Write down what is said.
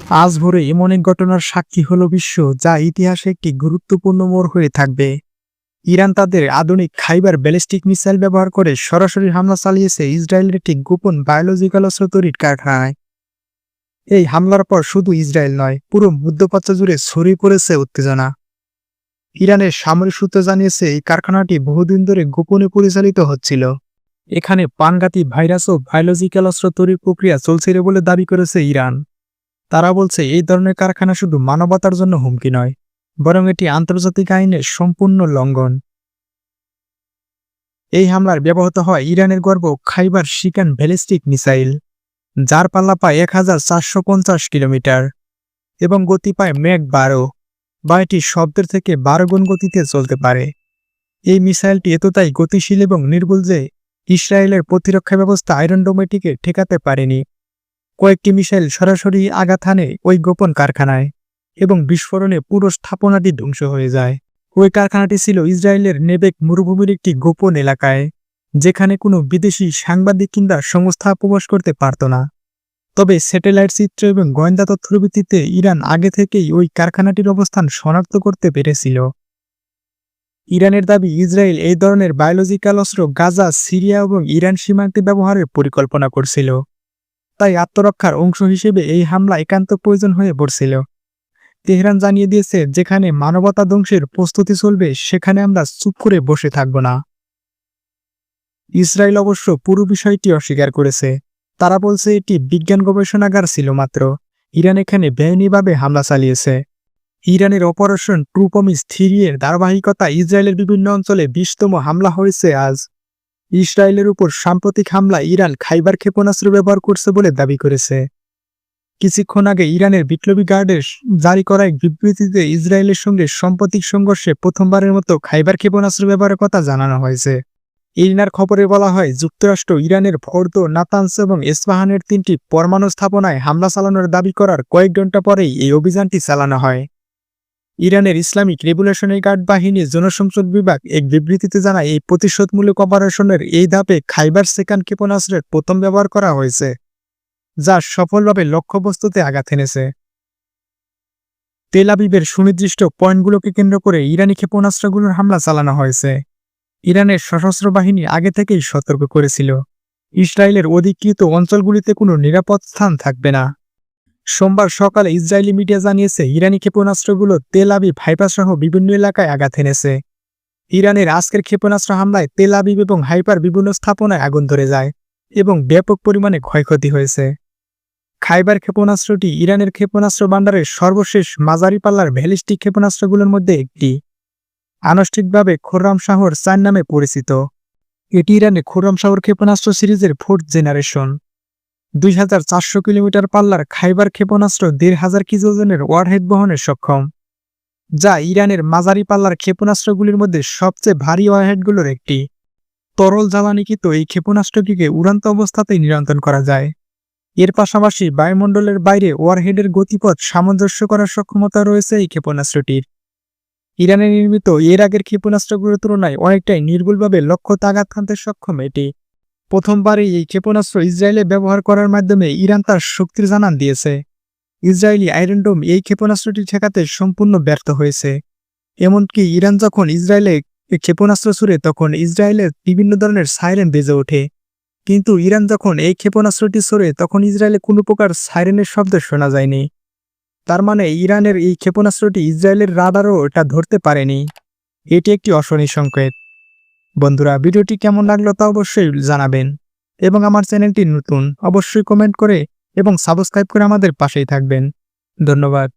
আজ ভোরে এমন এক ঘটনার সাক্ষী হলো বিশ্ব, যা ইতিহাসে একটি গুরুত্বপূর্ণ মোড় হয়ে থাকবে। ইরান তাদের আধুনিক খাইবার ব্যালিস্টিক মিসাইল ব্যবহার করে সরাসরি হামলা চালিয়েছে ইসরায়েলের একটি গোপন বায়োলজিক্যাল অস্ত্র তৈরির কারখানায়। এই হামলার পর শুধু ইসরায়েল নয়, পুরো মধ্যপ্রাচ্য জুড়ে ছড়িয়ে পড়েছে উত্তেজনা। ইরানের সামরিক সূত্র জানিয়েছে এই কারখানাটি বহুদিন ধরে গোপনে পরিচালিত হচ্ছিল। এখানে প্রাণঘাতী ভাইরাস ও বায়োলজিক্যাল অস্ত্র তৈরির প্রক্রিয়া চলছিল বলে দাবি করেছে ইরান। তারা বলছে এই ধরনের কারখানা শুধু মানবতার জন্য হুমকি নয়, বরং এটি আন্তর্জাতিক আইনের সম্পূর্ণ লঙ্ঘন। এই হামলার ব্যবহৃত হয় ইরানের গর্ব খাইবার শিকান ব্যালিস্টিক মিসাইল, যার পাল্লা পায় 1450 কিলোমিটার এবং গতি পায় ম্যাক 12, বা এটি শব্দের থেকে 12 গুণ গতিতে চলতে পারে। এই মিসাইলটি এতটাই গতিশীল এবং নির্ভুল যে ইসরায়েলের প্রতিরক্ষা ব্যবস্থা আয়রন ডোম এটিকে ঠেকাতে পারেনি। কয়েকটি মিসাইল সরাসরি আঘাত হানে ওই গোপন কারখানায় এবং বিস্ফোরণে পুরো স্থাপনাটি ধ্বংস হয়ে যায়। ওই কারখানাটি ছিল ইসরায়েলের নেবেক মরুভূমির একটি গোপন এলাকায়, যেখানে কোনো বিদেশি সাংবাদিক কিংবা সংস্থা প্রবেশ করতে পারত না। তবে স্যাটেলাইট চিত্র এবং গোয়েন্দা তথ্যের ভিত্তিতে ইরান আগে থেকেই ওই কারখানাটির অবস্থান শনাক্ত করতে পেরেছিল। ইরানের দাবি, ইসরায়েল এই ধরনের বায়োলজিক্যাল অস্ত্র গাজা, সিরিয়া এবং ইরান সীমান্তে ব্যবহারের পরিকল্পনা করছিল। তাই আত্মরক্ষার অংশ হিসেবে এই হামলা একান্ত প্রয়োজন হয়ে পড়ছিল। তেহরান জানিয়ে দিয়েছে, যেখানে মানবতা ধ্বংসের প্রস্তুতি চলবে সেখানে আমরা চুপ করে বসে থাকব না। ইসরায়েল অবশ্য পুরো বিষয়টি অস্বীকার করেছে। তারা বলছে এটি বিজ্ঞান গবেষণাগার ছিল মাত্র। ইরান এখানে বেআইনিভাবে হামলা চালিয়েছে। ইরানের অপারেশন ট্রু প্রমিস 3 এর ধারাবাহিকতা ইসরায়েলের বিভিন্ন অঞ্চলে 20তম হামলা হয়েছে আজ। ইসরায়েলের উপর সাম্প্রতিক হামলা ইরান খাইবার ক্ষেপণাস্ত্র ব্যবহার করছে বলে দাবি করেছে। কিছুক্ষণ আগে ইরানের বিপ্লবী গার্ডের জারি করা এক বিবৃতিতে ইসরায়েলের সঙ্গে সাম্প্রতিক সংঘর্ষে প্রথমবারের মতো খাইবার ক্ষেপণাস্ত্র ব্যবহারের কথা জানানো হয়েছে। ইরানের খবরে বলা হয়, যুক্তরাষ্ট্র ইরানের ফর্দো, নাতানস এবং ইস্পাহানের 3টি পরমাণু স্থাপনায় হামলা চালানোর দাবি করার কয়েক ঘণ্টা পরেই এই অভিযানটি চালানো হয়। ইরানের ইসলামিক রেভলিউশনারি গার্ড বাহিনীর জনসংযোগ বিভাগ এক বিবৃতিতে জানায়, এই প্রতিশোধমূলক অপারেশনের এই ধাপে খাইবার সেকান ক্ষেপণাস্ত্রের প্রথম ব্যবহার করা হয়েছে, যা সফলভাবে লক্ষ্যবস্তুতে আঘাত এনেছে। তেল আবিবের সুনির্দিষ্ট পয়েন্টগুলোকে কেন্দ্র করে ইরানি ক্ষেপণাস্ত্রগুলোর হামলা চালানো হয়েছে। ইরানের সশস্ত্র বাহিনী আগে থেকেই সতর্ক করেছিল, ইসরায়েলের অধিকৃত অঞ্চলগুলিতে কোনো নিরাপদ স্থান থাকবে না। সোমবার সকালে ইসরায়েলি মিডিয়া জানিয়েছে, ইরানি ক্ষেপণাস্ত্রগুলো তেল আবিব, হাইফা সহ বিভিন্ন এলাকায় আঘাত এনেছে। ইরানের আজকের ক্ষেপণাস্ত্র হামলায় তেল আবিব এবং হাইফার বিভিন্ন স্থাপনায় আগুন ধরে যায় এবং ব্যাপক পরিমাণে ক্ষয়ক্ষতি হয়েছে। খাইবার ক্ষেপণাস্ত্রটি ইরানের ক্ষেপণাস্ত্র ভান্ডারের সর্বশেষ মাঝারি পাল্লার ব্যালিস্টিক ক্ষেপণাস্ত্রগুলোর মধ্যে একটি। আনুষ্ঠানিকভাবে খোররাম শাহর 4 নামে পরিচিত। এটি ইরানের খোররাম শাহর ক্ষেপণাস্ত্র সিরিজের 4th জেনারেশন। 2400 কিলোমিটার পাল্লার খাইবার ক্ষেপণাস্ত্র 1500 কেজি ওজনের ওয়ারহেড বহনে সক্ষম, যা ইরানের মাঝারি পাল্লার ক্ষেপণাস্ত্রগুলির মধ্যে সবচেয়ে ভারী ওয়ারহেডগুলোর একটি। তরল জ্বালানিকৃত এই ক্ষেপণাস্ত্রটিকে উড়ান্ত অবস্থাতেই নিয়ন্ত্রণ করা যায়। এর পাশাপাশি বায়ুমণ্ডলের বাইরে ওয়ারহেডের গতিপথ সামঞ্জস্য করার সক্ষমতা রয়েছে এই ক্ষেপণাস্ত্রটির। ইরানে নির্মিত এর আগের ক্ষেপণাস্ত্রগুলোর তুলনায় অনেকটাই নির্ভুলভাবে লক্ষ্যে আঘাত হানতে সক্ষম এটি। প্রথমবারই এই ক্ষেপণাস্ত্র ইসরায়েলে ব্যবহার করার মাধ্যমে ইরান তার শক্তির জানান দিয়েছে। ইসরায়েলি আয়রন ডোম এই ক্ষেপণাস্ত্রটি ঠেকাতে সম্পূর্ণ ব্যর্থ হয়েছে। এমনকি ইরান যখন ইসরায়েলে ক্ষেপণাস্ত্র ছুড়ে তখন ইসরায়েলের বিভিন্ন ধরনের সাইরেন বেজে ওঠে, কিন্তু ইরান যখন এই ক্ষেপণাস্ত্রটি ছড়ে তখন ইসরায়েলে কোনো প্রকার সাইরেনের শব্দ শোনা যায়নি। তার মানে ইরানের এই ক্ষেপণাস্ত্রটি ইসরায়েলের রাডারও এটা ধরতে পারেনি। এটি একটি অশনি সংকেত। বন্ধুরা, ভিডিওটি কেমন লাগলো তা অবশ্যই জানাবেন এবং আমার চ্যানেলটি নতুন অবশ্যই কমেন্ট করে এবং সাবস্ক্রাইব করে আমাদের পাশেই থাকবেন। ধন্যবাদ।